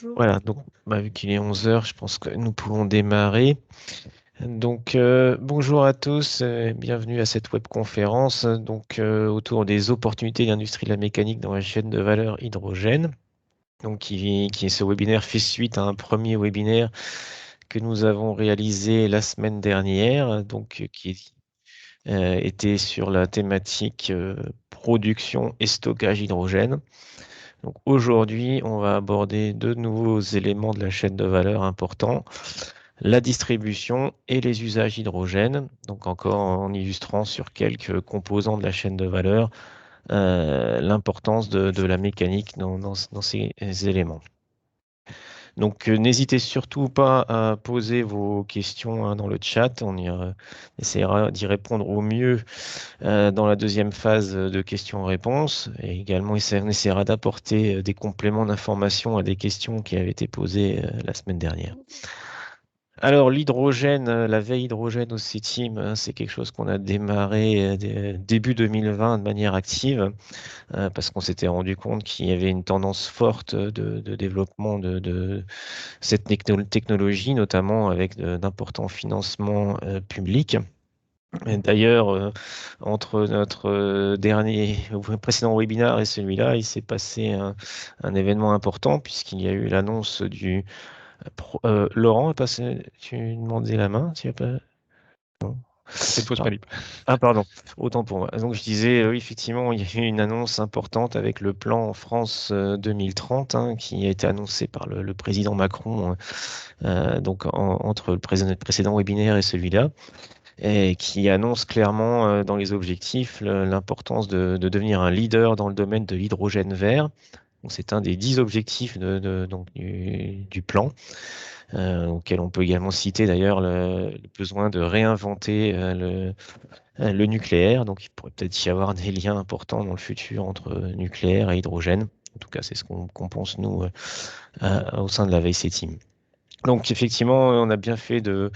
Bonjour. Voilà, donc vu qu'il est 11 heures, je pense que nous pouvons démarrer. Donc bonjour à tous, bienvenue à cette webconférence autour des opportunités de l'industrie de la mécanique dans la chaîne de valeur hydrogène. Ce webinaire fait suite à un premier webinaire que nous avons réalisé la semaine dernière, était sur la thématique production et stockage hydrogène. Donc aujourd'hui, on va aborder deux nouveaux éléments de la chaîne de valeur importants, la distribution et les usages hydrogène. Donc encore en illustrant sur quelques composants de la chaîne de valeur l'importance de la mécanique dans ces éléments. Donc n'hésitez surtout pas à poser vos questions dans le chat. Essaiera d'y répondre au mieux dans la deuxième phase de questions-réponses. Et également, on essaiera d'apporter des compléments d'information à des questions qui avaient été posées la semaine dernière. Alors, l'hydrogène, la veille hydrogène au CETIM, hein, c'est quelque chose qu'on a démarré début 2020 de manière active, parce qu'on s'était rendu compte qu'il y avait une tendance forte de développement de cette technologie, notamment avec d'importants financements publics. D'ailleurs, entre notre précédent webinaire et celui-là, il s'est passé un événement important puisqu'il y a eu l'annonce du... Laurent, tu demandais la main, tu as pas... C'est une fausse Ah, manip. pardon, autant pour moi. Donc je disais, oui, effectivement, il y a eu une annonce importante avec le plan France 2030 hein, qui a été annoncé par le président Macron entre le précédent webinaire et celui-là et qui annonce clairement dans les objectifs l'importance de devenir un leader dans le domaine de l'hydrogène vert. Donc, c'est un des 10 objectifs du plan, auquel on peut également citer d'ailleurs le besoin de réinventer le nucléaire. Donc, il pourrait peut-être y avoir des liens importants dans le futur entre nucléaire et hydrogène. En tout cas, c'est ce qu'on pense, nous, au sein de la VC Team. Donc, effectivement, on a bien fait de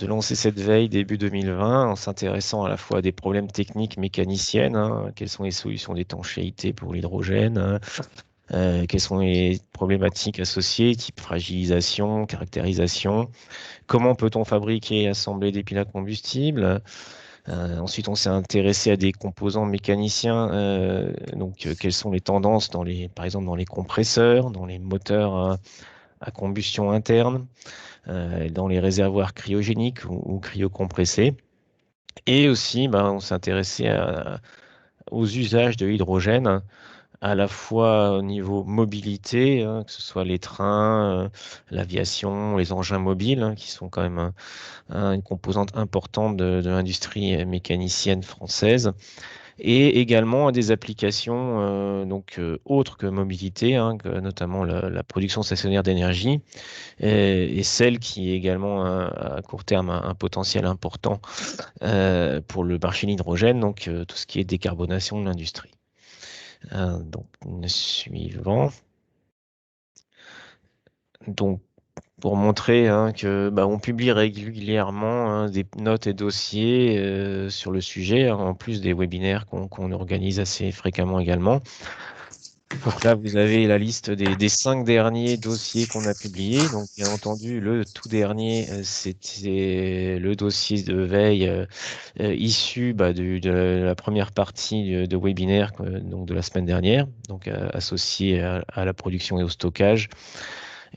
lancer cette veille début 2020 en s'intéressant à la fois à des problèmes techniques mécaniciennes, hein, quelles sont les solutions d'étanchéité pour l'hydrogène, hein, quelles sont les problématiques associées, type fragilisation, caractérisation, comment peut-on fabriquer et assembler des piles à combustible. Ensuite, on s'est intéressé à des composants mécaniciens, quelles sont les tendances par exemple dans les compresseurs, dans les moteurs à combustion interne, dans les réservoirs cryogéniques ou cryocompressés. Et aussi, on s'est intéressé aux usages de l'hydrogène, à la fois au niveau mobilité, hein, que ce soit les trains, l'aviation, les engins mobiles, hein, qui sont quand même une composante importante de l'industrie mécanicienne française, et également à des applications autres que mobilité, hein, notamment la production stationnaire d'énergie, et celle qui est également à court terme un potentiel important pour le marché de l'hydrogène, tout ce qui est décarbonation de l'industrie. Suivant. Donc, pour montrer hein, que on publie régulièrement hein, des notes et dossiers sur le sujet, hein, en plus des webinaires qu'on organise assez fréquemment également. Donc là, vous avez la liste des 5 derniers dossiers qu'on a publiés. Donc, bien entendu, le tout dernier, c'était le dossier de veille issu de la première partie de webinaire donc de la semaine dernière, donc associé à la production et au stockage,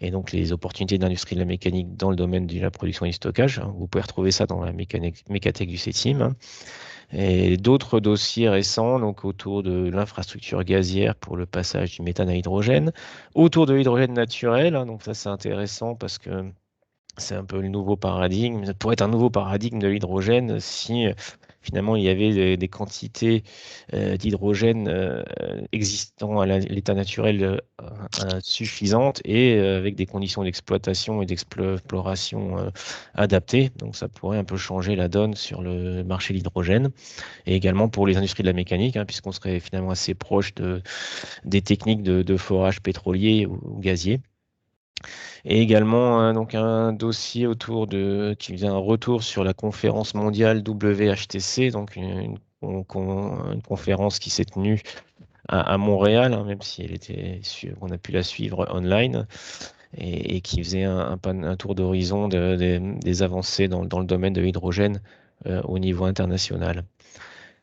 et donc les opportunités d'industrie de la mécanique dans le domaine de la production et du stockage. Vous pouvez retrouver ça dans la mécathèque du CETIM. Et d'autres dossiers récents, donc autour de l'infrastructure gazière pour le passage du méthane à l'hydrogène, autour de l'hydrogène naturel, hein, donc ça c'est intéressant parce que c'est un peu le nouveau paradigme. Ça pourrait être un nouveau paradigme de l'hydrogène si finalement il y avait des quantités d'hydrogène existant à l'état naturel suffisantes et avec des conditions d'exploitation et d'exploration adaptées. Donc ça pourrait un peu changer la donne sur le marché de l'hydrogène et également pour les industries de la mécanique, hein, puisqu'on serait finalement assez proche des techniques de forage pétrolier ou gazier. Et également un dossier qui faisait un retour sur la conférence mondiale WHTC, donc une conférence qui s'est tenue à Montréal, hein, même si on a pu la suivre online, et qui faisait un tour d'horizon des avancées dans le domaine de l'hydrogène au niveau international.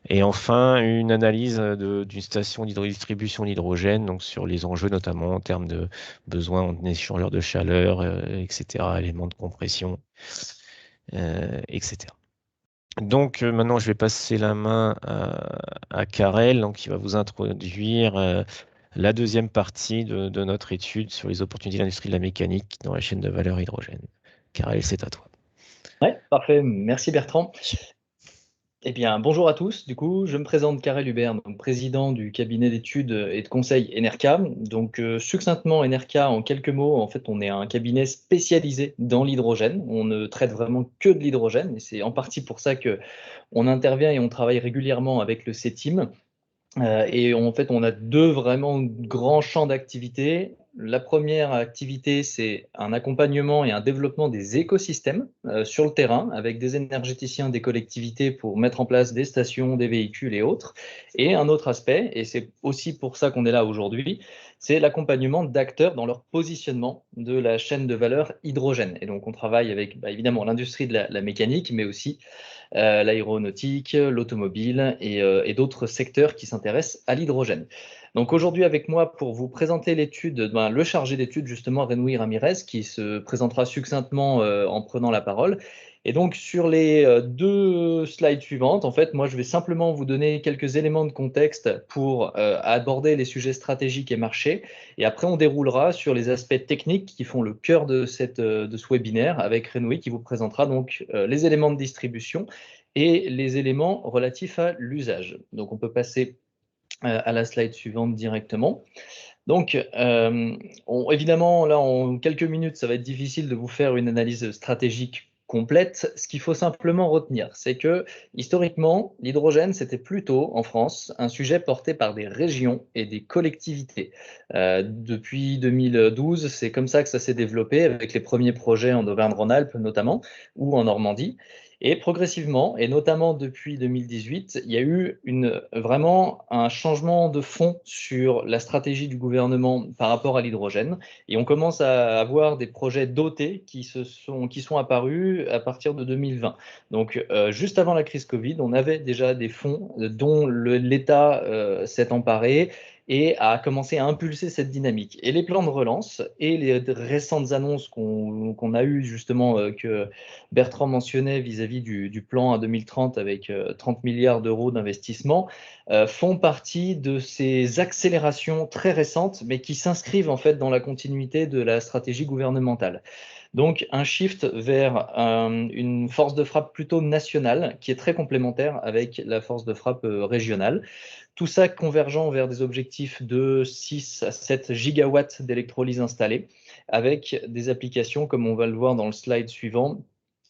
Et enfin, une analyse d'une station d'hydrodistribution d'hydrogène, donc sur les enjeux notamment en termes de besoins en échangeur de chaleur, etc., éléments de compression, etc. Donc maintenant, je vais passer la main à Karel, donc, qui va vous introduire la deuxième partie de notre étude sur les opportunités de l'industrie de la mécanique dans la chaîne de valeur hydrogène. Karel, c'est à toi. Ouais, parfait. Merci Bertrand. Eh bien, bonjour à tous. Du coup, je me présente Karel Hubert, donc président du cabinet d'études et de conseil Enerca. Donc, succinctement, Enerca, en quelques mots, en fait, on est un cabinet spécialisé dans l'hydrogène. On ne traite vraiment que de l'hydrogène, et c'est en partie pour ça que on intervient et on travaille régulièrement avec le CETIM. Et en fait, on a deux vraiment grands champs d'activité. La première activité, c'est un accompagnement et un développement des écosystèmes sur le terrain avec des énergéticiens, des collectivités pour mettre en place des stations, des véhicules et autres. Et un autre aspect, et c'est aussi pour ça qu'on est là aujourd'hui, c'est l'accompagnement d'acteurs dans leur positionnement de la chaîne de valeur hydrogène. Et donc, on travaille avec évidemment l'industrie de la mécanique, mais aussi l'aéronautique, l'automobile et d'autres secteurs qui s'intéressent à l'hydrogène. Donc aujourd'hui avec moi pour vous présenter l'étude, le chargé d'études justement, Renoui Ramirez, qui se présentera succinctement en prenant la parole. Et donc sur les deux slides suivantes, en fait, moi je vais simplement vous donner quelques éléments de contexte pour aborder les sujets stratégiques et marchés. Et après, on déroulera sur les aspects techniques qui font le cœur de ce webinaire avec Renoui qui vous présentera donc les éléments de distribution et les éléments relatifs à l'usage. Donc, on peut passer à la slide suivante directement. Donc, évidemment, là, en quelques minutes, ça va être difficile de vous faire une analyse stratégique complète. Ce qu'il faut simplement retenir, c'est que historiquement, l'hydrogène, c'était plutôt en France un sujet porté par des régions et des collectivités. Depuis 2012, c'est comme ça que ça s'est développé avec les premiers projets en Auvergne-Rhône-Alpes notamment ou en Normandie. Et progressivement, et notamment depuis 2018, il y a eu vraiment un changement de fond sur la stratégie du gouvernement par rapport à l'hydrogène. Et on commence à avoir des projets dotés qui sont apparus à partir de 2020. Donc, juste avant la crise Covid, on avait déjà des fonds dont l'État s'est emparé et a commencé à impulser cette dynamique. Et les plans de relance et les récentes annonces qu'on a eues justement, que Bertrand mentionnait vis-à-vis du plan à 2030 avec 30 milliards d'euros d'investissement, font partie de ces accélérations très récentes, mais qui s'inscrivent en fait dans la continuité de la stratégie gouvernementale. Donc un shift vers une force de frappe plutôt nationale, qui est très complémentaire avec la force de frappe régionale. Tout ça convergeant vers des objectifs de 6 à 7 gigawatts d'électrolyse installée, avec des applications, comme on va le voir dans le slide suivant,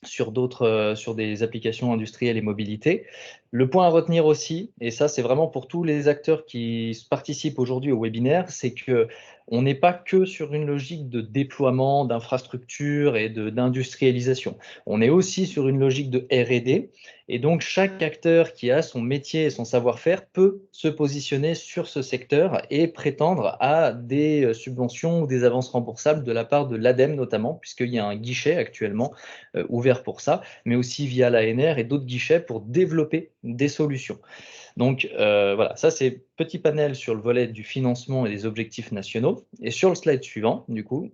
sur des applications industrielles et mobilité. Le point à retenir aussi, et ça c'est vraiment pour tous les acteurs qui participent aujourd'hui au webinaire, c'est que on n'est pas que sur une logique de déploiement d'infrastructures et d'industrialisation. On est aussi sur une logique de R&D. Et donc, chaque acteur qui a son métier et son savoir-faire peut se positionner sur ce secteur et prétendre à des subventions ou des avances remboursables de la part de l'ADEME notamment, puisqu'il y a un guichet actuellement ouvert pour ça, mais aussi via l'ANR et d'autres guichets pour développer des solutions. Donc voilà, ça c'est petit panel sur le volet du financement et des objectifs nationaux. Et sur le slide suivant, du coup,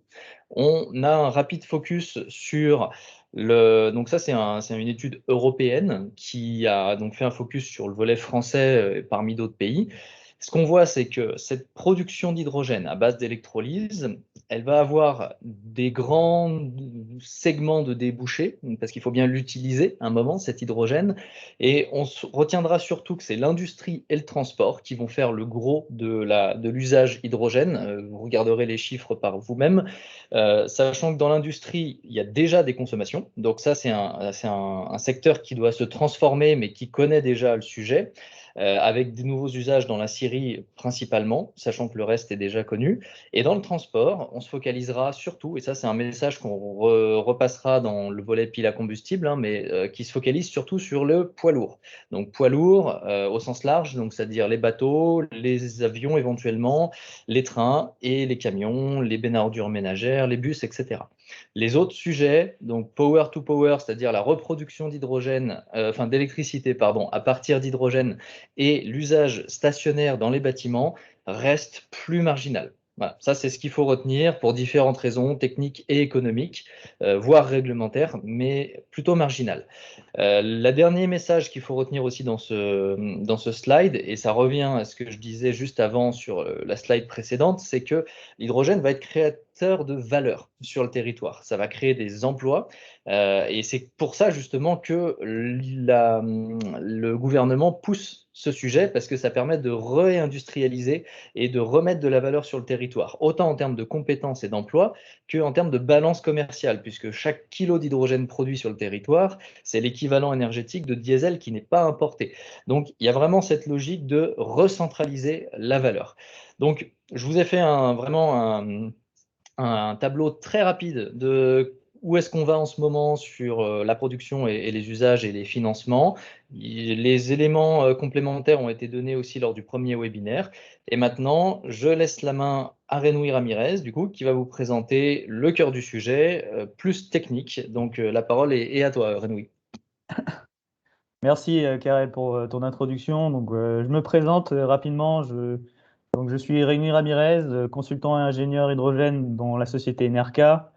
on a un rapide focus sur donc ça c'est une étude européenne qui a donc fait un focus sur le volet français parmi d'autres pays. Ce qu'on voit, c'est que cette production d'hydrogène à base d'électrolyse, elle va avoir des grands segments de débouchés, parce qu'il faut bien l'utiliser à un moment, cet hydrogène. Et on retiendra surtout que c'est l'industrie et le transport qui vont faire le gros de l'usage hydrogène. Vous regarderez les chiffres par vous-même, sachant que dans l'industrie, il y a déjà des consommations. Donc ça, c'est un secteur qui doit se transformer, mais qui connaît déjà le sujet. Avec des nouveaux usages dans l'aciérie série principalement, sachant que le reste est déjà connu. Et dans le transport, on se focalisera surtout, et ça c'est un message qu'on repassera dans le volet pile à combustible, hein, mais qui se focalise surtout sur le poids lourd. Donc poids lourd au sens large, donc c'est-à-dire les bateaux, les avions éventuellement, les trains et les camions, les bennes à ordures ménagères, les bus, etc. Les autres sujets, donc power to power, c'est-à-dire la reproduction d'hydrogène, enfin d'électricité, pardon, à partir d'hydrogène et l'usage stationnaire dans les bâtiments, restent plus marginal. Voilà, ça c'est ce qu'il faut retenir pour différentes raisons techniques et économiques, voire réglementaires, mais plutôt marginales. Le dernier message qu'il faut retenir aussi dans ce slide, et ça revient à ce que je disais juste avant sur la slide précédente, c'est que l'hydrogène va être créateur de valeur sur le territoire. Ça va créer des emplois et c'est pour ça justement que le gouvernement pousse ce sujet parce que ça permet de réindustrialiser et de remettre de la valeur sur le territoire, autant en termes de compétences et d'emplois qu'en termes de balance commerciale, puisque chaque kilo d'hydrogène produit sur le territoire, c'est l'équivalent énergétique de diesel qui n'est pas importé. Donc, il y a vraiment cette logique de recentraliser la valeur. Donc, je vous ai fait vraiment un tableau très rapide de où est-ce qu'on va en ce moment sur la production et les usages et les financements. Les éléments complémentaires ont été donnés aussi lors du premier webinaire. Et maintenant, je laisse la main à Renoui Ramirez, du coup, qui va vous présenter le cœur du sujet, plus technique. Donc, la parole est à toi, Renoui. Merci Karel pour ton introduction. Donc, je me présente rapidement. Donc, je suis Rémi Ramirez, consultant et ingénieur hydrogène dans la société Enerca.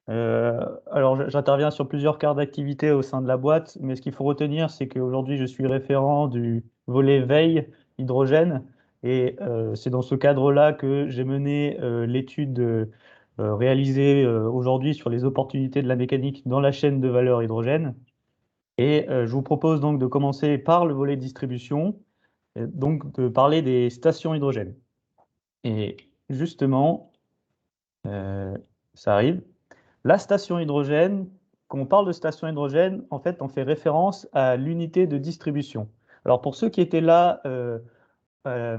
Alors, j'interviens sur plusieurs cœurs d'activité au sein de la boîte, mais ce qu'il faut retenir, c'est qu'aujourd'hui, je suis référent du volet veille hydrogène. Et c'est dans ce cadre-là que j'ai mené l'étude réalisée aujourd'hui sur les opportunités de la mécanique dans la chaîne de valeur hydrogène. Et je vous propose donc de commencer par le volet distribution, donc de parler des stations hydrogène. Et justement, ça arrive. La station hydrogène, quand on parle de station hydrogène, en fait, on fait référence à l'unité de distribution. Alors pour ceux qui étaient là à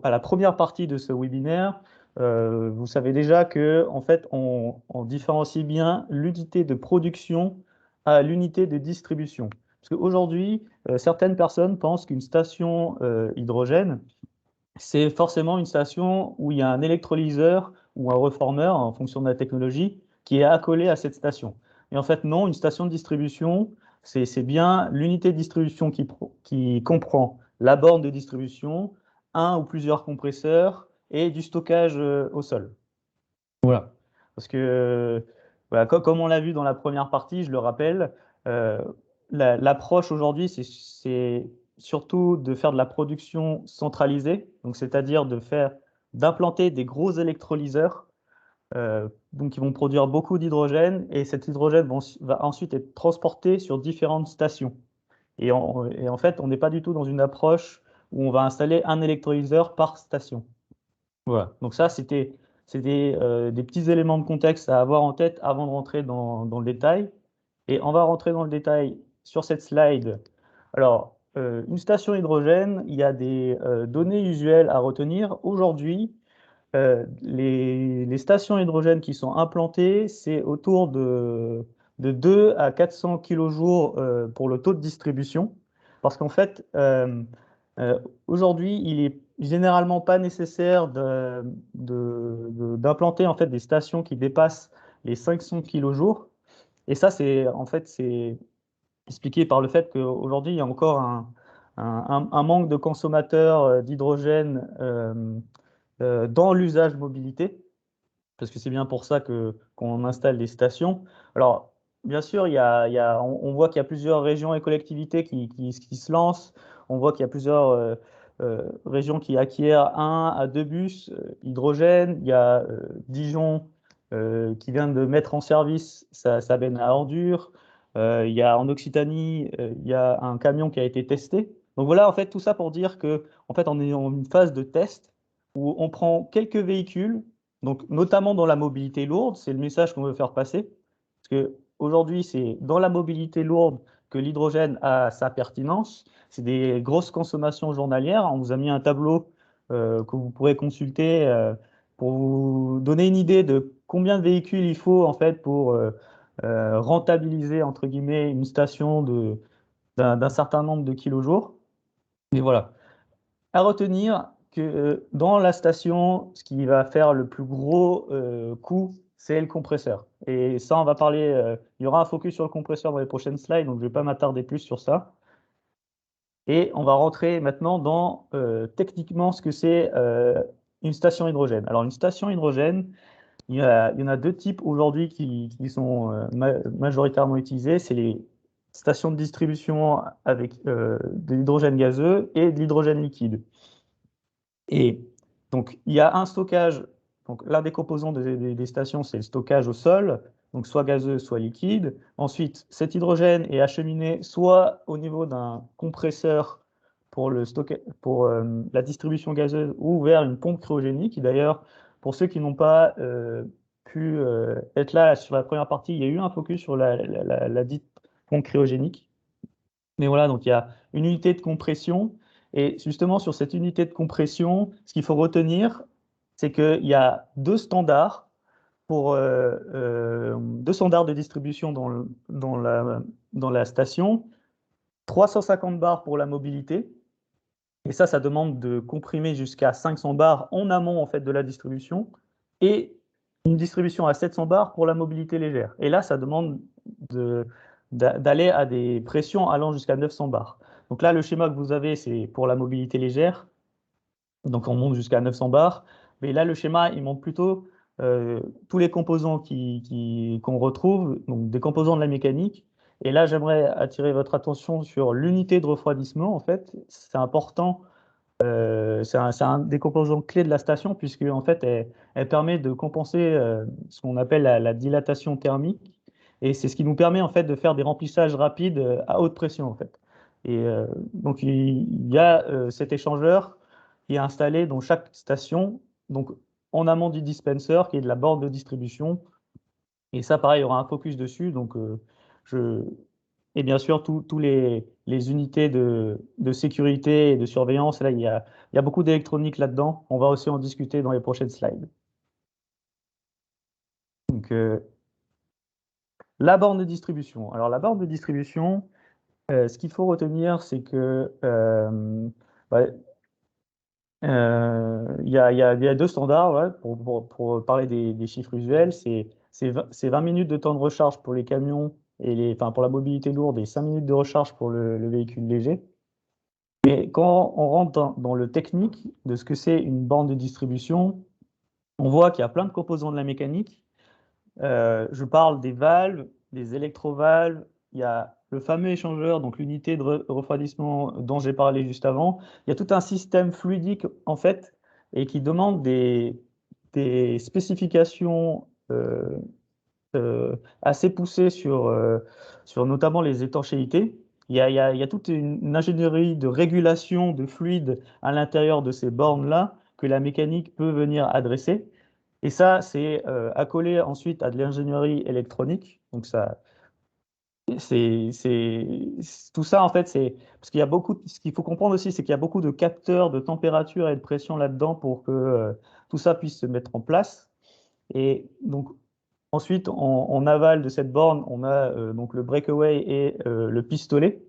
la première partie de ce webinaire, vous savez déjà que en fait, on différencie bien l'unité de production à l'unité de distribution. Parce qu'aujourd'hui, certaines personnes pensent qu'une station hydrogène, c'est forcément une station où il y a un électrolyseur ou un reformeur, en fonction de la technologie, qui est accolé à cette station. Et en fait, non, une station de distribution, c'est bien l'unité de distribution qui comprend la borne de distribution, un ou plusieurs compresseurs et du stockage au sol. Voilà. Parce que, voilà, comme on l'a vu dans la première partie, je le rappelle, l'approche aujourd'hui, c'est surtout de faire de la production centralisée, donc c'est-à-dire d'implanter des gros électrolyseurs donc qui vont produire beaucoup d'hydrogène, et cet hydrogène va ensuite être transporté sur différentes stations. Et en fait, on n'est pas du tout dans une approche où on va installer un électrolyseur par station. Voilà. Donc ça, c'était des petits éléments de contexte à avoir en tête avant de rentrer dans le détail. Et on va rentrer dans le détail sur cette slide. Alors, une station hydrogène, il y a des données usuelles à retenir. Aujourd'hui, les stations hydrogène qui sont implantées, c'est autour de 2 à 400 kJ pour le taux de distribution. Parce qu'en fait, aujourd'hui, il est généralement pas nécessaire d'implanter en fait des stations qui dépassent les 500 kJ. Et ça, c'est expliqué par le fait qu'aujourd'hui, il y a encore un manque de consommateurs d'hydrogène dans l'usage mobilité, parce que c'est bien pour ça qu'on installe des stations. Alors, bien sûr, on voit qu'il y a plusieurs régions et collectivités qui se lancent. On voit qu'il y a plusieurs régions qui acquièrent 1 à 2 bus hydrogène. Il y a Dijon qui vient de mettre en service sa benne à ordures. Il y a en Occitanie, il y a un camion qui a été testé. Donc voilà, en fait, tout ça pour dire que, en fait, on est en une phase de test où on prend quelques véhicules, donc notamment dans la mobilité lourde, c'est le message qu'on veut faire passer, parce qu'aujourd'hui, c'est dans la mobilité lourde que l'hydrogène a sa pertinence. C'est des grosses consommations journalières. On vous a mis un tableau que vous pourrez consulter pour vous donner une idée de combien de véhicules il faut en fait pour rentabiliser entre guillemets une station d'un certain nombre de kilojours. Et voilà. À retenir que dans la station, ce qui va faire le plus gros coût, c'est le compresseur. Et ça, on va parler, il y aura un focus sur le compresseur dans les prochaines slides, donc je ne vais pas m'attarder plus sur ça. Et on va rentrer maintenant dans techniquement ce que c'est une station hydrogène. Alors une station hydrogène, il y en a deux types aujourd'hui qui sont majoritairement utilisés. C'est les stations de distribution avec de l'hydrogène gazeux et de l'hydrogène liquide. Et donc, il y a un stockage. Donc, l'un des composants des stations, c'est le stockage au sol, donc soit gazeux, soit liquide. Ensuite, cet hydrogène est acheminé soit au niveau d'un compresseur pour la distribution gazeuse ou vers une pompe cryogénique. D'ailleurs, pour ceux qui n'ont pas pu être là sur la première partie, il y a eu un focus sur la dite pompe cryogénique. Mais voilà, donc il y a une unité de compression. Et justement, sur cette unité de compression, ce qu'il faut retenir, c'est qu'il y a deux standards deux standards de distribution dans la station. 350 bars pour la mobilité. Et ça demande de comprimer jusqu'à 500 bars en amont en fait, de la distribution. Et une distribution à 700 bars pour la mobilité légère. Et là, ça demande d'aller à des pressions allant jusqu'à 900 bars. Donc là, le schéma que vous avez, c'est pour la mobilité légère. Donc on monte jusqu'à 900 bars. Mais là, le schéma, il montre plutôt tous les composants qu'on retrouve, donc des composants de la mécanique. Et là, j'aimerais attirer votre attention sur l'unité de refroidissement. En fait, c'est important. C'est un des composants clés de la station puisque en fait, elle permet de compenser ce qu'on appelle la dilatation thermique. Et c'est ce qui nous permet en fait de faire des remplissages rapides à haute pression en fait. Et donc il y a cet échangeur qui est installé dans chaque station, donc en amont du dispenser qui est de la borne de distribution. Et ça, pareil, il y aura un focus dessus. Donc et bien sûr, tous les unités de sécurité et de surveillance, là, il y a beaucoup d'électronique là-dedans. On va aussi en discuter dans les prochaines slides. Donc la borne de distribution. Alors la borne de distribution, ce qu'il faut retenir, c'est que il y a deux standards ouais, pour parler des chiffres usuels. C'est 20 minutes de temps de recharge pour les camions et pour la mobilité lourde et 5 minutes de recharge pour le véhicule léger. Mais quand on rentre dans le technique de ce que c'est une borne de distribution, on voit qu'il y a plein de composants de la mécanique. Je parle des valves, des électrovalves, il y a le fameux échangeur, donc l'unité de refroidissement dont j'ai parlé juste avant. Il y a tout un système fluidique en fait et qui demande des spécifications assez poussées sur notamment les étanchéités. Il y a toute une ingénierie de régulation de fluide à l'intérieur de ces bornes-là que la mécanique peut venir adresser. Et ça, c'est accolé ensuite à de l'ingénierie électronique. Donc ça, tout ça en fait, c'est parce qu'il y a beaucoup. Ce qu'il faut comprendre aussi, c'est qu'il y a beaucoup de capteurs de température et de pression là-dedans pour que tout ça puisse se mettre en place. Et donc ensuite, en aval de cette borne, on a donc le breakaway et le pistolet.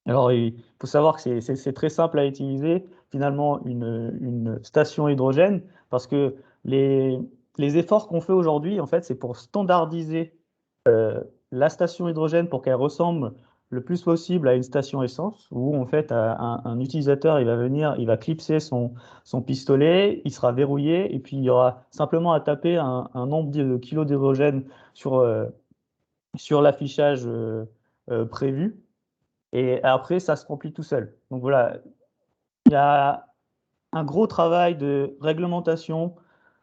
Alors, il faut savoir que c'est très simple à utiliser, finalement, une station hydrogène, parce que les efforts qu'on fait aujourd'hui, en fait, c'est pour standardiser la station hydrogène pour qu'elle ressemble le plus possible à une station essence, où en fait, un utilisateur, il va venir, il va clipser son pistolet, il sera verrouillé, et puis il y aura simplement à taper un nombre de kilos d'hydrogène sur l'affichage prévu. Et après, ça se remplit tout seul. Donc voilà, il y a un gros travail de réglementation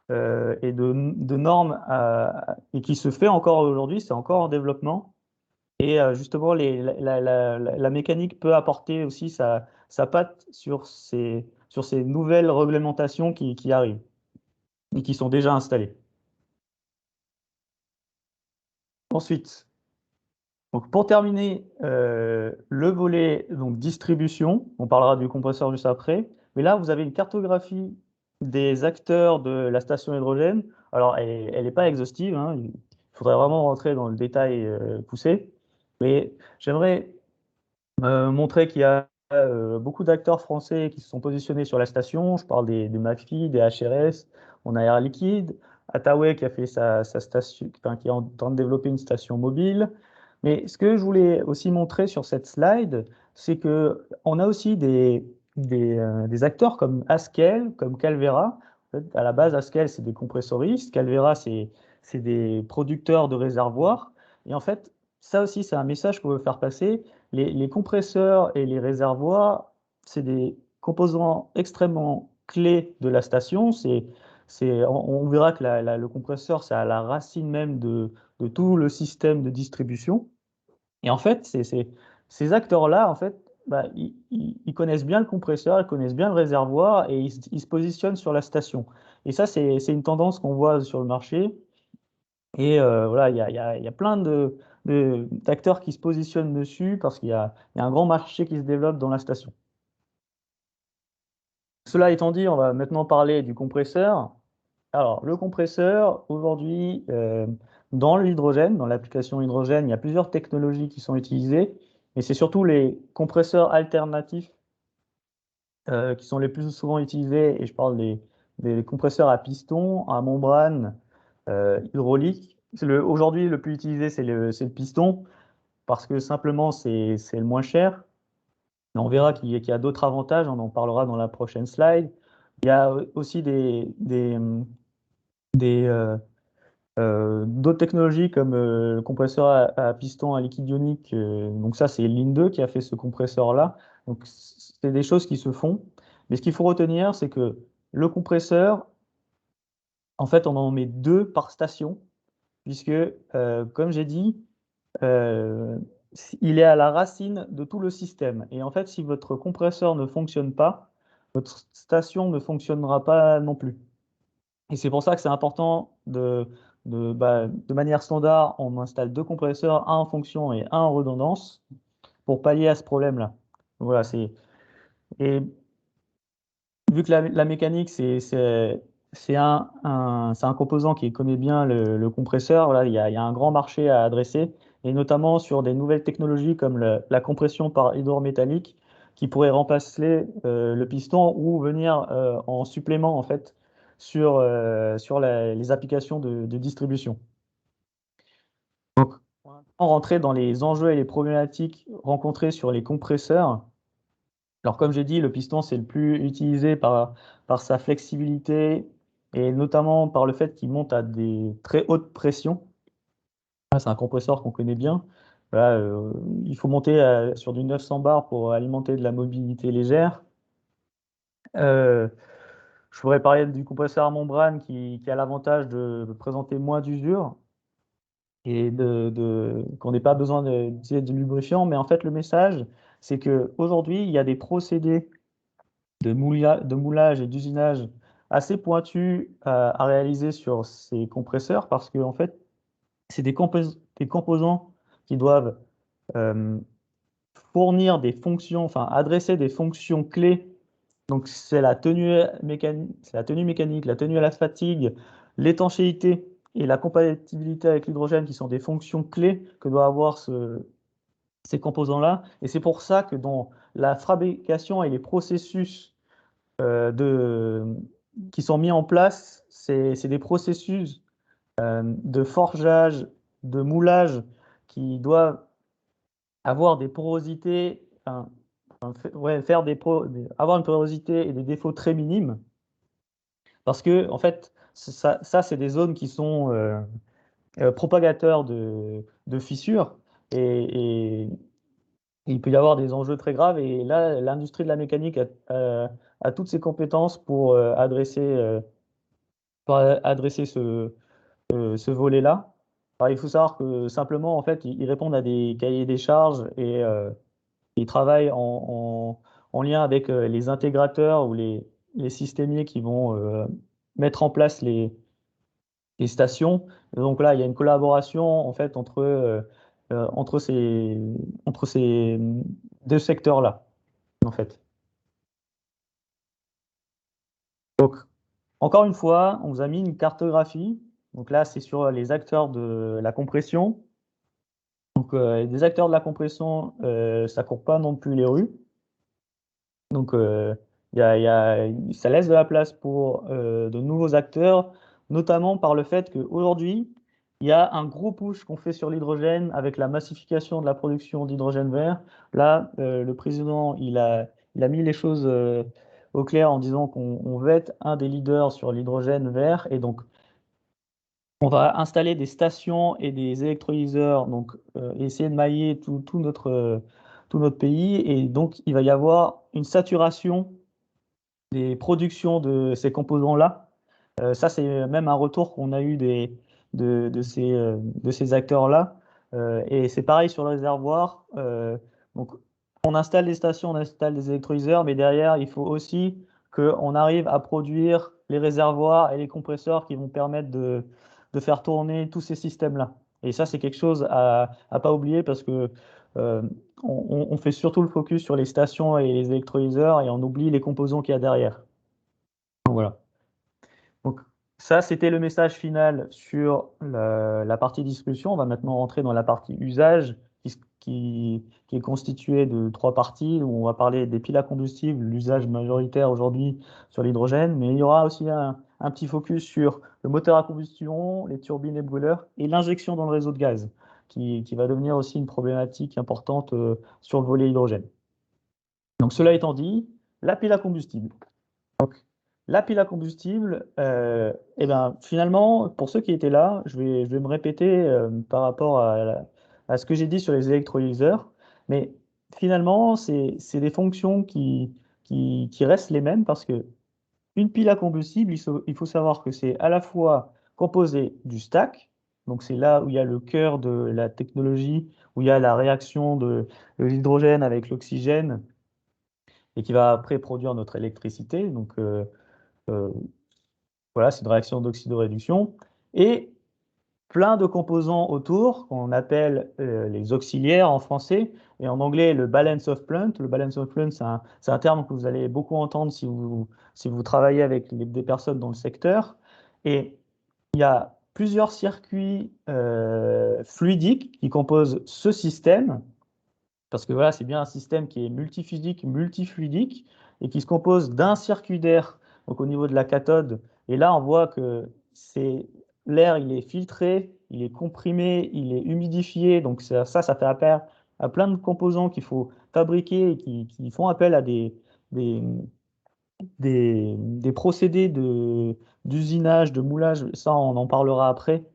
et de normes et qui se fait encore aujourd'hui, c'est encore en développement. Et justement, la mécanique peut apporter aussi sa patte sur ces nouvelles réglementations qui arrivent et qui sont déjà installées. Ensuite, donc pour terminer le volet donc distribution, on parlera du compresseur juste après. Mais là, vous avez une cartographie des acteurs de la station hydrogène. Alors, elle n'est pas exhaustive, hein. Il faudrait vraiment rentrer dans le détail poussé. Mais j'aimerais montrer qu'il y a beaucoup d'acteurs français qui se sont positionnés sur la station. Je parle des McPhy, des HRS, on a Air Liquide, Attaway qui a fait sa station, enfin, qui est en train de développer une station mobile. Mais ce que je voulais aussi montrer sur cette slide, c'est que on a aussi des acteurs comme Haskel, comme Calvera. En fait, à la base, Haskel, c'est des compressoristes, Calvera, c'est des producteurs de réservoirs. Et en fait, ça aussi, c'est un message qu'on veut faire passer. Les compresseurs et les réservoirs, c'est des composants extrêmement clés de la station. On verra que le compresseur, c'est à la racine même de tout le système de distribution. Et en fait, ces acteurs-là, en fait, bah, ils connaissent bien le compresseur, ils connaissent bien le réservoir et ils se positionnent sur la station. Et ça, c'est une tendance qu'on voit sur le marché. Et voilà, il y a plein d'acteurs qui se positionnent dessus parce qu'il y a un grand marché qui se développe dans la station. Cela étant dit, on va maintenant parler du compresseur. Alors, le compresseur, aujourd'hui, dans l'hydrogène, dans l'application hydrogène, il y a plusieurs technologies qui sont utilisées, mais c'est surtout les compresseurs alternatifs qui sont les plus souvent utilisés, et je parle des compresseurs à piston, à membrane, hydraulique. Aujourd'hui, le plus utilisé, c'est le piston, parce que simplement, c'est le moins cher. Mais on verra qu'il y a d'autres avantages, on en parlera dans la prochaine slide. Il y a aussi d'autres technologies comme le compresseur à piston à liquide ionique. Donc ça, c'est Linde qui a fait ce compresseur-là. Donc c'est des choses qui se font. Mais ce qu'il faut retenir, c'est que le compresseur, en fait, on en met deux par station, puisque, comme j'ai dit, euh, il est à la racine de tout le système. Et en fait, si votre compresseur ne fonctionne pas, votre station ne fonctionnera pas non plus. Et c'est pour ça que c'est important de manière standard, on installe deux compresseurs, un en fonction et un en redondance, pour pallier à ce problème-là. Voilà, et vu que la mécanique, c'est un composant qui connaît bien le compresseur, voilà, il y a un grand marché à adresser, et notamment sur des nouvelles technologies comme la compression par hydrure métallique, qui pourrait remplacer le piston ou venir en supplément en fait sur les applications de distribution. Donc, on rentrer dans les enjeux et les problématiques rencontrées sur les compresseurs. Alors, comme j'ai dit, le piston, c'est le plus utilisé par sa flexibilité et notamment par le fait qu'il monte à des très hautes pressions. C'est un compresseur qu'on connaît bien. Voilà, il faut monter sur du 900 bars pour alimenter de la mobilité légère. Je pourrais parler du compresseur à membrane qui a l'avantage de présenter moins d'usure et qu'on n'ait pas besoin d'utiliser du lubrifiant. Mais en fait, le message, c'est qu'aujourd'hui, il y a des procédés de moulage et d'usinage assez pointus à réaliser sur ces compresseurs parce que en fait, c'est des composants qui doivent fournir des fonctions, enfin adresser des fonctions clés. Donc c'est la tenue mécanique, la tenue à la fatigue, l'étanchéité et la compatibilité avec l'hydrogène qui sont des fonctions clés que doit avoir ces composants-là. Et c'est pour ça que dans la fabrication et les processus qui sont mis en place, c'est des processus de forgeage, de moulage qui doivent avoir des porosités, avoir une porosité et des défauts très minimes, parce que en fait, ça c'est des zones qui sont propagateurs de fissures et il peut y avoir des enjeux très graves. Et là, l'industrie de la mécanique a toutes ses compétences pour adresser ce volet-là. Alors, il faut savoir que simplement, en fait, ils répondent à des cahiers des charges et ils travaillent en lien avec les intégrateurs ou les systémiers qui vont mettre en place les stations. Et donc là, il y a une collaboration en fait entre ces deux secteurs-là, en fait. Donc, encore une fois, on vous a mis une cartographie. Donc là, c'est sur les acteurs de la compression. Donc, des acteurs de la compression, ça court pas non plus les rues. Donc, ça laisse de la place pour de nouveaux acteurs, notamment par le fait qu'aujourd'hui, il y a un gros push qu'on fait sur l'hydrogène avec la massification de la production d'hydrogène vert. Là, le président, il a mis les choses au clair en disant qu'on veut être un des leaders sur l'hydrogène vert. Et donc, on va installer des stations et des électrolyseurs, donc essayer de mailler tout notre pays. Et donc, il va y avoir une saturation des productions de ces composants-là. Ça, c'est même un retour qu'on a eu de ces acteurs-là. Et c'est pareil sur le réservoir. Donc, on installe des stations, on installe des électrolyseurs, mais derrière, il faut aussi qu'on arrive à produire les réservoirs et les compresseurs qui vont permettre de faire tourner tous ces systèmes-là. Et ça, c'est quelque chose à pas oublier parce que euh, on fait surtout le focus sur les stations et les électrolyseurs et on oublie les composants qu'il y a derrière. Donc, voilà. Donc ça, c'était le message final sur la partie discussion. On va maintenant rentrer dans la partie usage qui est constituée de 3 parties où on va parler des piles à combustible, l'usage majoritaire aujourd'hui sur l'hydrogène, mais il y aura aussi un petit focus sur le moteur à combustion, les turbines et brûleurs et l'injection dans le réseau de gaz qui va devenir aussi une problématique importante sur le volet hydrogène. Donc cela étant dit, la pile à combustible. Donc, la pile à combustible, eh ben, finalement, pour ceux qui étaient là, je vais me répéter par rapport à ce que j'ai dit sur les électrolyseurs, mais finalement, c'est des fonctions qui restent les mêmes parce que une pile à combustible, il faut savoir que c'est à la fois composé du stack, donc c'est là où il y a le cœur de la technologie, où il y a la réaction de l'hydrogène avec l'oxygène et qui va après produire notre électricité. Donc, euh, voilà, c'est une réaction d'oxydoréduction. Et plein de composants autour qu'on appelle les auxiliaires en français et en anglais le balance of plant. Le balance of plant, c'est un terme que vous allez beaucoup entendre si vous travaillez avec des personnes dans le secteur. Et il y a plusieurs circuits fluidiques qui composent ce système. Parce que voilà, c'est bien un système qui est multiphysique, multifluidique et qui se compose d'un circuit d'air, donc au niveau de la cathode. Et là, on voit que l'air, il est filtré, il est comprimé, il est humidifié. Donc ça fait appel à plein de composants qu'il faut fabriquer et qui font appel à des, des procédés d'usinage, de moulage. Ça, on en parlera après,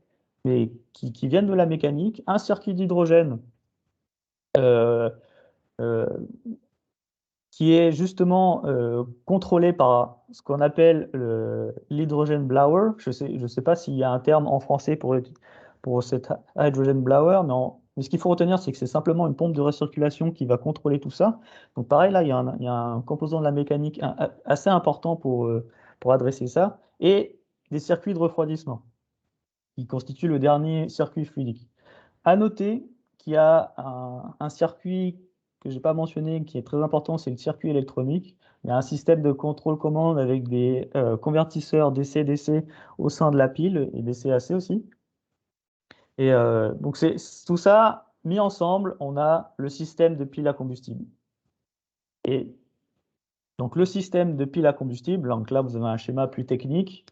mais qui viennent de la mécanique. Un circuit d'hydrogène. Euh, euh, qui est justement contrôlé par ce qu'on appelle l'hydrogen blower. Je sais pas s'il y a un terme en français pour cet hydrogen blower, mais ce qu'il faut retenir, c'est que c'est simplement une pompe de recirculation qui va contrôler tout ça. Donc pareil, là, il y a un composant de la mécanique assez important pour adresser ça, et des circuits de refroidissement, qui constituent le dernier circuit fluidique. À noter qu'il y a un circuit que je n'ai pas mentionné qui est très important, c'est le circuit électronique. Il y a un système de contrôle-commande avec des convertisseurs DC-DC au sein de la pile et des CAC aussi. Et donc c'est tout ça mis ensemble, on a le système de pile à combustible. Et donc le système de pile à combustible, donc là vous avez un schéma plus technique.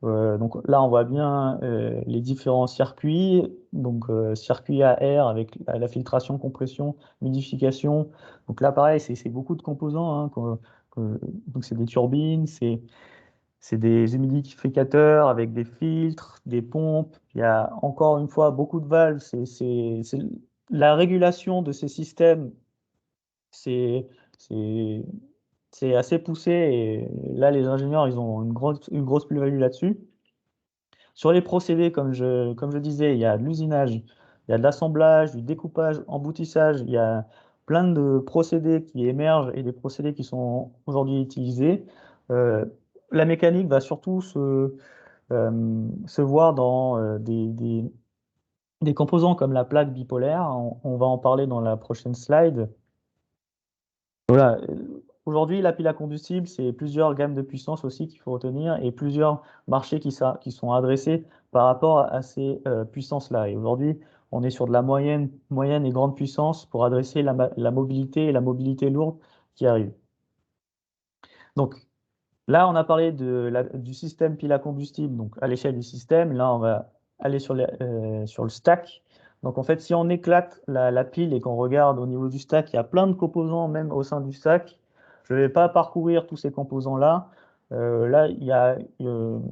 Donc là, on voit bien les différents circuits. Donc, circuit à air avec la filtration, compression, humidification. Donc là, pareil, c'est beaucoup de composants, hein, donc, c'est des turbines, c'est des humidificateurs avec des filtres, des pompes. Il y a encore une fois beaucoup de valves. La régulation de ces systèmes, c'est c'est- c'est assez poussé. Et là, les ingénieurs, ils ont une grosse plus-value là-dessus. Sur les procédés, comme je disais, il y a de l'usinage, il y a de l'assemblage, du découpage, emboutissage, il y a plein de procédés qui émergent et des procédés qui sont aujourd'hui utilisés. Euh, la mécanique va surtout se voir dans des composants comme la plaque bipolaire. On va en parler dans la prochaine slide. Voilà. aujourd'hui, la pile à combustible, c'est plusieurs gammes de puissance aussi qu'il faut retenir et plusieurs marchés qui sont adressés par rapport à ces puissances-là. Et aujourd'hui, on est sur de la moyenne et grande puissance pour adresser la mobilité et la mobilité lourde qui arrive. Donc là, on a parlé du système pile à combustible, donc à l'échelle du système. Là, on va aller sur le stack. Donc en fait, si on éclate la pile et qu'on regarde au niveau du stack, il y a plein de composants même au sein du stack. Je ne vais pas parcourir tous ces composants-là. Là, il y a une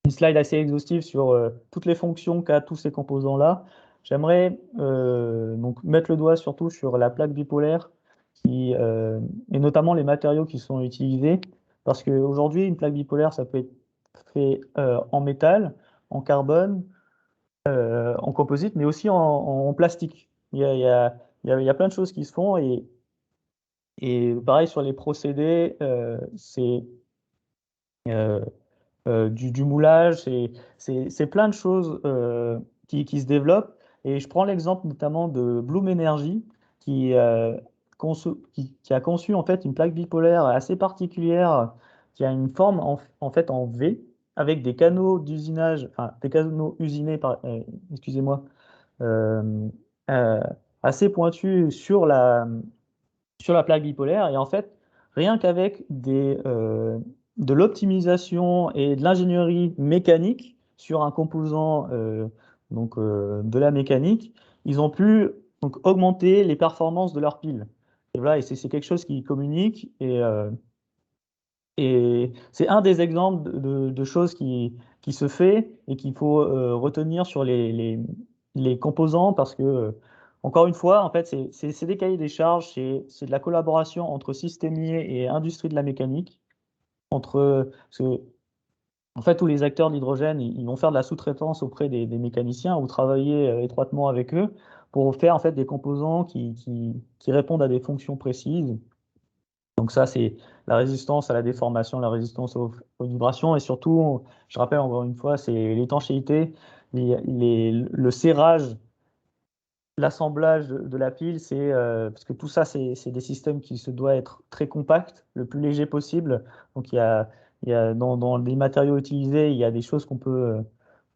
slide assez exhaustive sur toutes les fonctions qu'a tous ces composants-là. J'aimerais donc mettre le doigt surtout sur la plaque bipolaire et notamment les matériaux qui sont utilisés. Parce qu'aujourd'hui, une plaque bipolaire, ça peut être fait en métal, en carbone, en composite, mais aussi en plastique. Il y a plein de choses qui se font et pareil sur les procédés, c'est du moulage, c'est plein de choses qui se développent. Et je prends l'exemple notamment de Bloom Energy qui, qui a conçu en fait une plaque bipolaire assez particulière qui a une forme en fait en V avec des canaux d'usinage, enfin des canaux usinés excusez-moi, euh, euh, assez pointus sur la plaque bipolaire. Et en fait, rien qu'avec de l'optimisation et de l'ingénierie mécanique sur un composant de la mécanique, ils ont pu donc, augmenter les performances de leur pile. Et voilà, et c'est quelque chose qui communique et c'est un des exemples de choses qui se fait et qu'il faut retenir sur les composants parce que, encore une fois, en fait, c'est des cahiers des charges, c'est de la collaboration entre systémiers et industrie de la mécanique. Parce que, en fait, tous les acteurs de l'hydrogène, ils vont faire de la sous-traitance auprès des mécaniciens ou travailler étroitement avec eux pour faire en fait, des composants qui répondent à des fonctions précises. Donc ça, c'est la résistance à la déformation, la résistance aux vibrations et surtout, je rappelle encore une fois, c'est l'étanchéité, le serrage, l'assemblage de la pile, parce que tout ça, c'est des systèmes qui se doivent être très compacts, le plus léger possible. Donc dans les matériaux utilisés, il y a des choses qu'on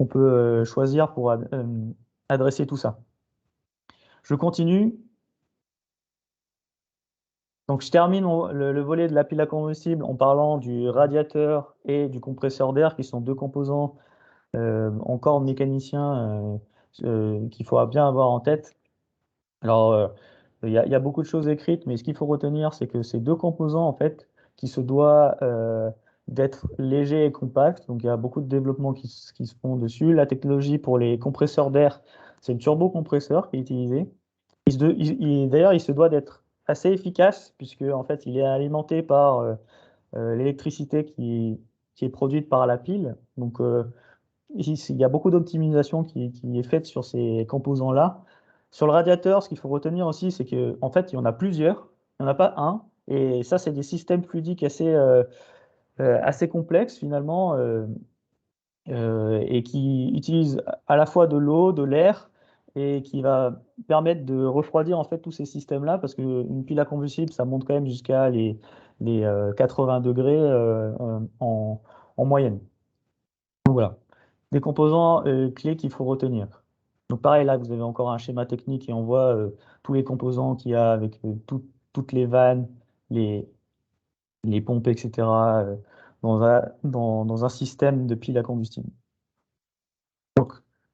peut choisir pour adresser tout ça. Je continue. Donc, je termine le volet de la pile à combustible en parlant du radiateur et du compresseur d'air, qui sont deux composants encore mécaniciens qu'il faut bien avoir en tête. Alors, il y a beaucoup de choses écrites, mais ce qu'il faut retenir, c'est que ces deux composants, en fait, qui se doivent d'être légers et compacts. Donc, il y a beaucoup de développements qui se font dessus. La technologie pour les compresseurs d'air, c'est le turbocompresseur qui est utilisé. D'ailleurs, il se doit d'être assez efficace puisque en fait, il est alimenté par l'électricité qui est produite par la pile. Donc, il y a beaucoup d'optimisation qui est faite sur ces composants-là. Sur le radiateur, ce qu'il faut retenir aussi, c'est qu'en fait, il y en a plusieurs. Il n'y en a pas un. Et ça, c'est des systèmes fluidiques assez complexes finalement. Et qui utilise à la fois de l'eau, de l'air, et qui va permettre de refroidir en fait tous ces systèmes-là, parce qu'une pile à combustible, ça monte quand même jusqu'à les 80 degrés en moyenne. Donc voilà, des composants clés qu'il faut retenir. Donc pareil, là, vous avez encore un schéma technique et on voit tous les composants qu'il y a avec toutes les vannes, les, les pompes, etc., dans un système de pile à combustible.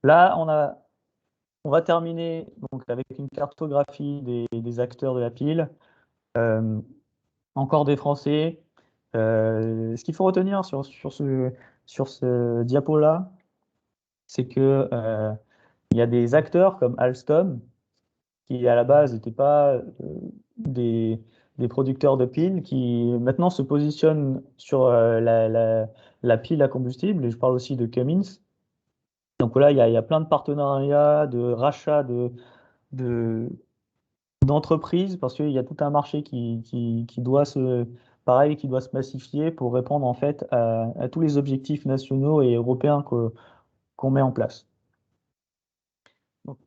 Là, on va terminer donc, avec une cartographie des acteurs de la pile. Encore des Français. Ce qu'il faut retenir sur ce diapo-là, c'est que il y a des acteurs comme Alstom, qui à la base n'étaient pas des, des producteurs de piles, qui maintenant se positionnent sur la pile à combustible. Et je parle aussi de Cummins. Donc là, il y a plein de partenariats, de rachats d'entreprises, parce qu'il y a tout un marché qui doit pareil, qui doit se massifier pour répondre en fait à tous les objectifs nationaux et européens qu'on met en place. Donc,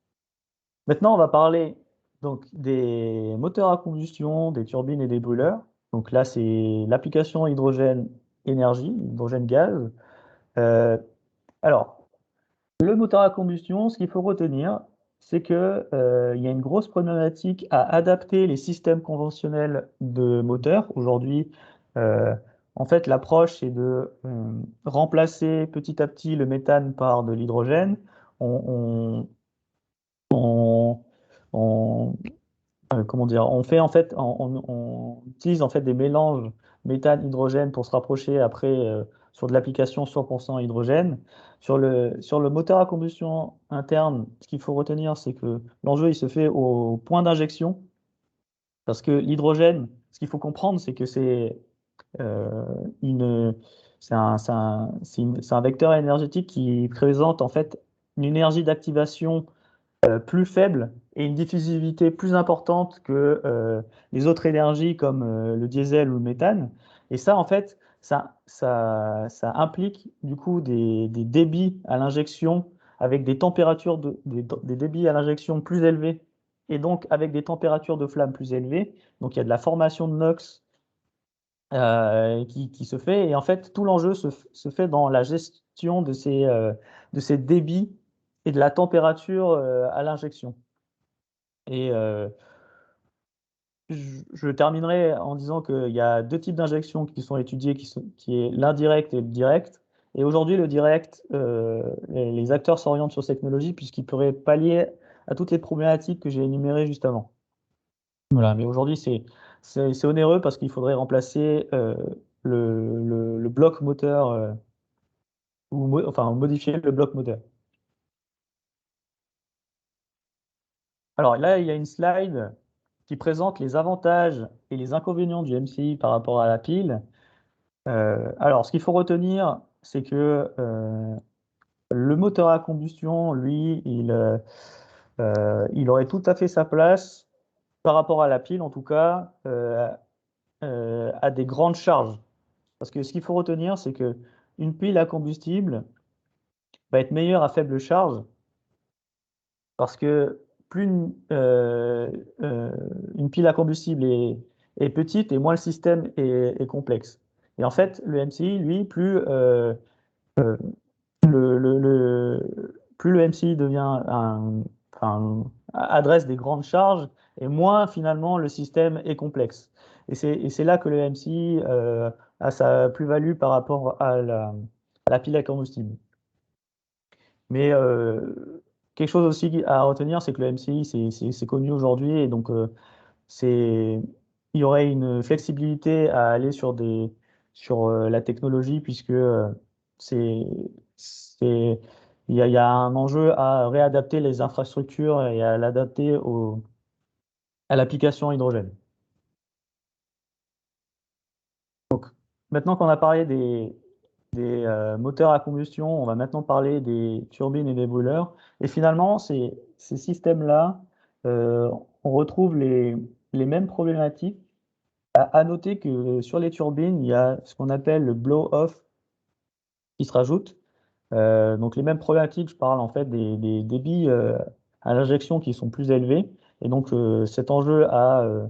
maintenant, on va parler donc, des moteurs à combustion, des turbines et des brûleurs. Donc là, c'est l'application hydrogène-énergie, hydrogène-gaz. Alors, le moteur à combustion, ce qu'il faut retenir, c'est qu'il y a une grosse problématique à adapter les systèmes conventionnels de moteur. Aujourd'hui, en fait, l'approche, c'est de remplacer petit à petit le méthane par de l'hydrogène. On, on- on- comment dire, on fait en fait, on utilise en fait des mélanges méthane-hydrogène pour se rapprocher après sur de l'application 100% hydrogène. Sur le moteur à combustion interne, ce qu'il faut retenir, c'est que l'enjeu il se fait au point d'injection, parce que l'hydrogène, ce qu'il faut comprendre, c'est que euh, une, c'est un vecteur énergétique qui présente en fait une énergie d'activation plus faible et une diffusivité plus importante que les autres énergies comme le diesel ou le méthane. Et ça, en fait, ça implique du coup des débits à l'injection avec des températures des débits à l'injection plus élevés et donc avec des températures de flamme plus élevées. Donc il y a de la formation de NOx qui se fait. Et en fait, tout l'enjeu se fait dans la gestion de ces débits et de la température à l'injection. Et je terminerai en disant qu'il y a deux types d'injections qui sont étudiés, qui est l'indirect et le direct. Et aujourd'hui, le direct, les acteurs s'orientent sur cette technologie puisqu'ils pourraient pallier à toutes les problématiques que j'ai énumérées juste avant. Voilà, mais aujourd'hui, c'est onéreux parce qu'il faudrait remplacer le bloc moteur, enfin modifier le bloc moteur. Alors là, il y a une slide qui présente les avantages et les inconvénients du MCI par rapport à la pile. Alors, ce qu'il faut retenir, c'est que le moteur à combustion, lui, il aurait tout à fait sa place par rapport à la pile, en tout cas, à des grandes charges. Parce que ce qu'il faut retenir, c'est que une pile à combustible va être meilleure à faible charge parce que plus une pile à combustible est petite et moins le système est complexe. Et en fait, le MCI, lui, euh, plus le MCI enfin, adresse des grandes charges et moins finalement le système est complexe. Et c'est là que le MCI a sa plus-value par rapport à la pile à combustible. Mais quelque chose aussi à retenir, c'est que le MCI, c'est connu aujourd'hui et donc il y aurait une flexibilité à aller sur la technologie puisque c'est, c'est, il y a un enjeu à réadapter les infrastructures et à l'adapter à l'application hydrogène. Maintenant qu'on a parlé des moteurs à combustion, on va maintenant parler des turbines et des brûleurs. Et finalement, ces systèmes-là, on retrouve les mêmes problématiques. À noter que sur les turbines, il y a ce qu'on appelle le blow-off qui se rajoute. Donc les mêmes problématiques, je parle en fait des débits à l'injection qui sont plus élevés. Et donc cet enjeu à,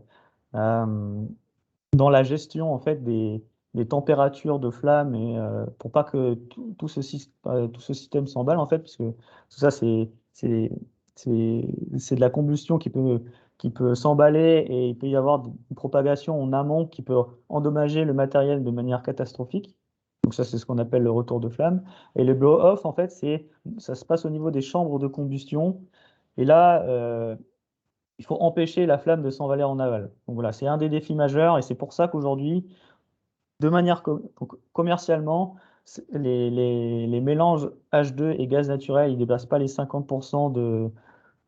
dans la gestion en fait des températures de flamme et pour pas que tout ce système s'emballe en fait, puisque tout ça c'est de la combustion qui peut s'emballer et il peut y avoir une propagation en amont qui peut endommager le matériel de manière catastrophique. Donc ça c'est ce qu'on appelle le retour de flamme. Et le blow-off en fait ça se passe au niveau des chambres de combustion. Et là, il faut empêcher la flamme de s'envaler en aval. Donc voilà, c'est un des défis majeurs et c'est pour ça qu'aujourd'hui, de manière donc, commercialement, les mélanges H2 et gaz naturel, ils ne dépassent pas les 50%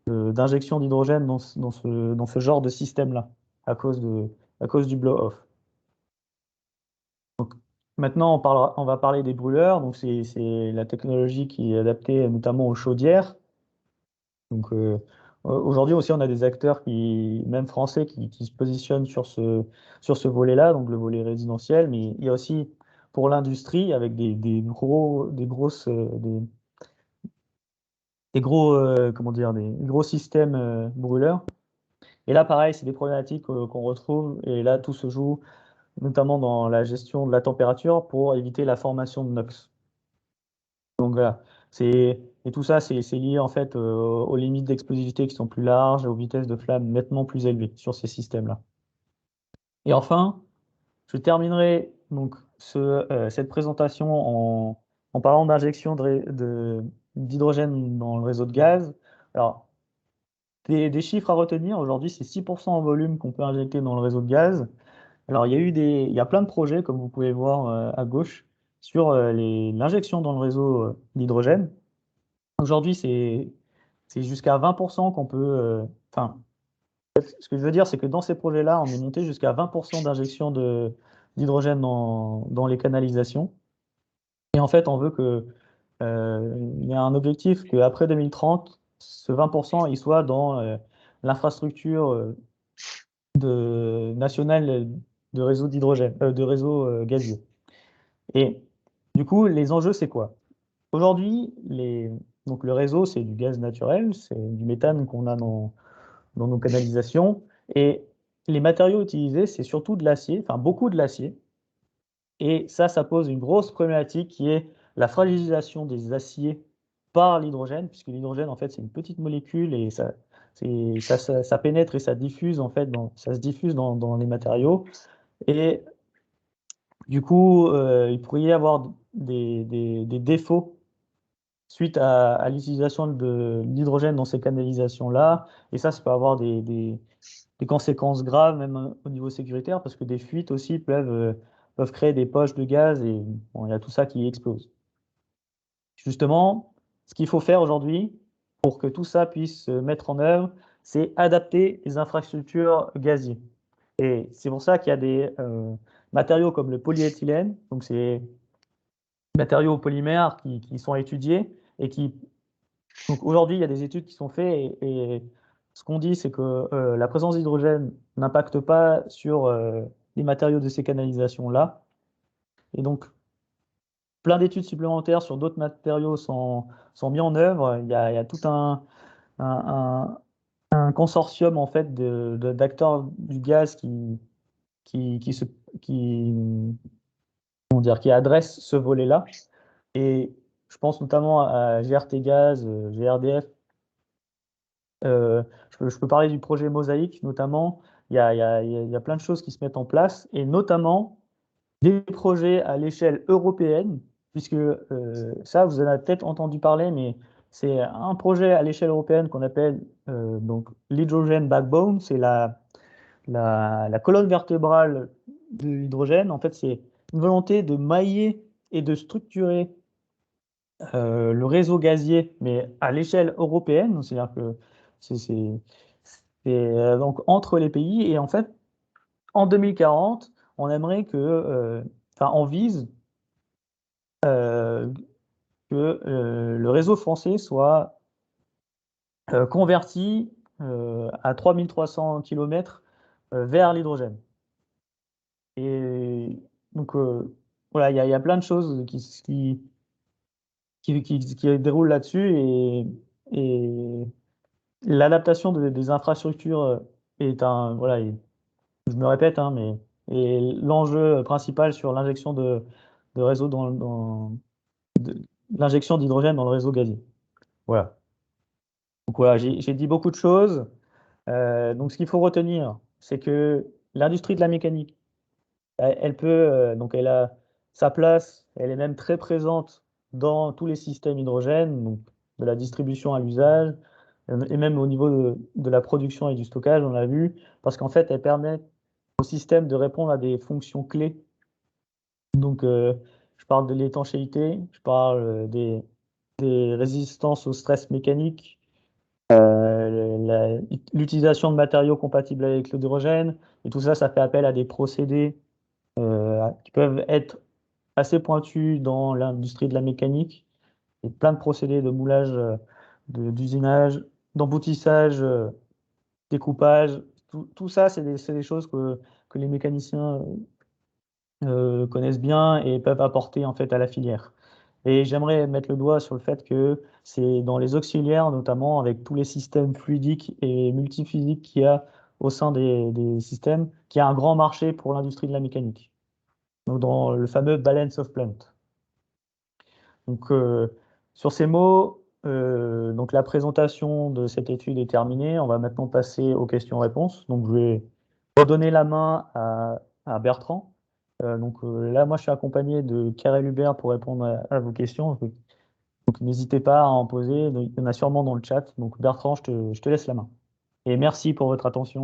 d'injection d'hydrogène dans ce genre de système-là, à cause du blow-off. Maintenant, on va parler des brûleurs. Donc c'est la technologie qui est adaptée notamment aux chaudières. Donc aujourd'hui aussi, on a des acteurs même français, qui se positionnent sur ce volet-là, donc le volet résidentiel, mais il y a aussi pour l'industrie avec comment dire, des gros systèmes brûleurs. Et là, pareil, c'est des problématiques qu'on retrouve. Et là, tout se joue notamment dans la gestion de la température pour éviter la formation de NOx. Donc voilà, et tout ça, c'est lié en fait aux limites d'explosivité qui sont plus larges, aux vitesses de flamme nettement plus élevées sur ces systèmes-là. Et enfin, je terminerai donc cette présentation en parlant d'injection d'hydrogène dans le réseau de gaz. Alors, des chiffres à retenir, aujourd'hui, c'est 6% en volume qu'on peut injecter dans le réseau de gaz. Alors, il y a plein de projets, comme vous pouvez voir à gauche, sur l'injection dans le réseau d'hydrogène. Aujourd'hui, c'est jusqu'à 20% qu'on peut. Enfin, ce que je veux dire, c'est que dans ces projets-là, on est monté jusqu'à 20% d'injection d'hydrogène dans les canalisations. Et en fait, on veut il y a un objectif qu'après 2030, ce 20%, il soit dans l'infrastructure nationale de réseau d'hydrogène, de réseau gazier. Et du coup, les enjeux, c'est quoi? Aujourd'hui, donc le réseau, c'est du gaz naturel, c'est du méthane qu'on a dans nos canalisations. Et les matériaux utilisés, c'est surtout de l'acier, enfin beaucoup de l'acier. Et ça pose une grosse problématique qui est la fragilisation des aciers par l'hydrogène, puisque l'hydrogène, en fait, c'est une petite molécule et ça pénètre et ça diffuse, en fait, ça se diffuse dans les matériaux. Et du coup, il pourrait y avoir des défauts suite à l'utilisation de l'hydrogène dans ces canalisations-là. Et ça peut avoir des conséquences graves, même au niveau sécuritaire, parce que des fuites aussi peuvent créer des poches de gaz et bon, il y a tout ça qui explose. Justement, ce qu'il faut faire aujourd'hui pour que tout ça puisse se mettre en œuvre, c'est adapter les infrastructures gazières. Et c'est pour ça qu'il y a des matériaux comme le polyéthylène, donc c'est des matériaux polymères qui sont étudiés et donc aujourd'hui, il y a des études qui sont faites et ce qu'on dit, c'est que la présence d'hydrogène n'impacte pas sur les matériaux de ces canalisations-là. Et donc, plein d'études supplémentaires sur d'autres matériaux sont mis en œuvre. Il y a tout un consortium en fait d'acteurs du gaz qui adresse ce volet-là. Et je pense notamment à GRT Gaz, GRDF. Je peux parler du projet Mosaïque, notamment. Il y a plein de choses qui se mettent en place, et notamment des projets à l'échelle européenne, puisque ça, vous en avez peut-être entendu parler, mais c'est un projet à l'échelle européenne qu'on appelle donc l'Hydrogen Backbone. C'est la colonne vertébrale de l'hydrogène. En fait, c'est une volonté de mailler et de structurer le réseau gazier, mais à l'échelle européenne, c'est-à-dire que c'est donc entre les pays. Et en fait, en 2040, on aimerait enfin, on vise que le réseau français soit converti à 3300 km vers l'hydrogène. Et donc, voilà, il y a plein de choses qui déroulent là-dessus et l'adaptation des infrastructures voilà, je me répète, hein, mais l'enjeu principal sur l'injection de réseau l'injection d'hydrogène dans le réseau gazier. Voilà. Donc voilà, j'ai dit beaucoup de choses. Donc ce qu'il faut retenir, c'est que l'industrie de la mécanique, elle peut, donc elle a sa place, elle est même très présente dans tous les systèmes hydrogène, donc de la distribution à l'usage, et même au niveau de la production et du stockage, on l'a vu, parce qu'en fait, elle permet au système de répondre à des fonctions clés. Donc, je parle de l'étanchéité, je parle des résistances au stress mécanique, l'utilisation de matériaux compatibles avec l'hydrogène, et tout ça, ça fait appel à des procédés qui peuvent être assez pointus dans l'industrie de la mécanique. Il y a plein de procédés de moulage, d'usinage, d'emboutissage, découpage. Tout ça, c'est des choses que les mécaniciens connaissent bien et peuvent apporter en fait à la filière. Et j'aimerais mettre le doigt sur le fait que c'est dans les auxiliaires, notamment avec tous les systèmes fluidiques et multiphysiques qu'il y a au sein des systèmes, qui a un grand marché pour l'industrie de la mécanique. Donc, dans le fameux balance of plant. Donc, sur ces mots, donc la présentation de cette étude est terminée. On va maintenant passer aux questions-réponses. Donc, je vais redonner la main à Bertrand. Là, moi, je suis accompagné de Karel Hubert pour répondre à vos questions. Donc, n'hésitez pas à en poser. Il y en a sûrement dans le chat. Donc, Bertrand, je te laisse la main. Et merci pour votre attention.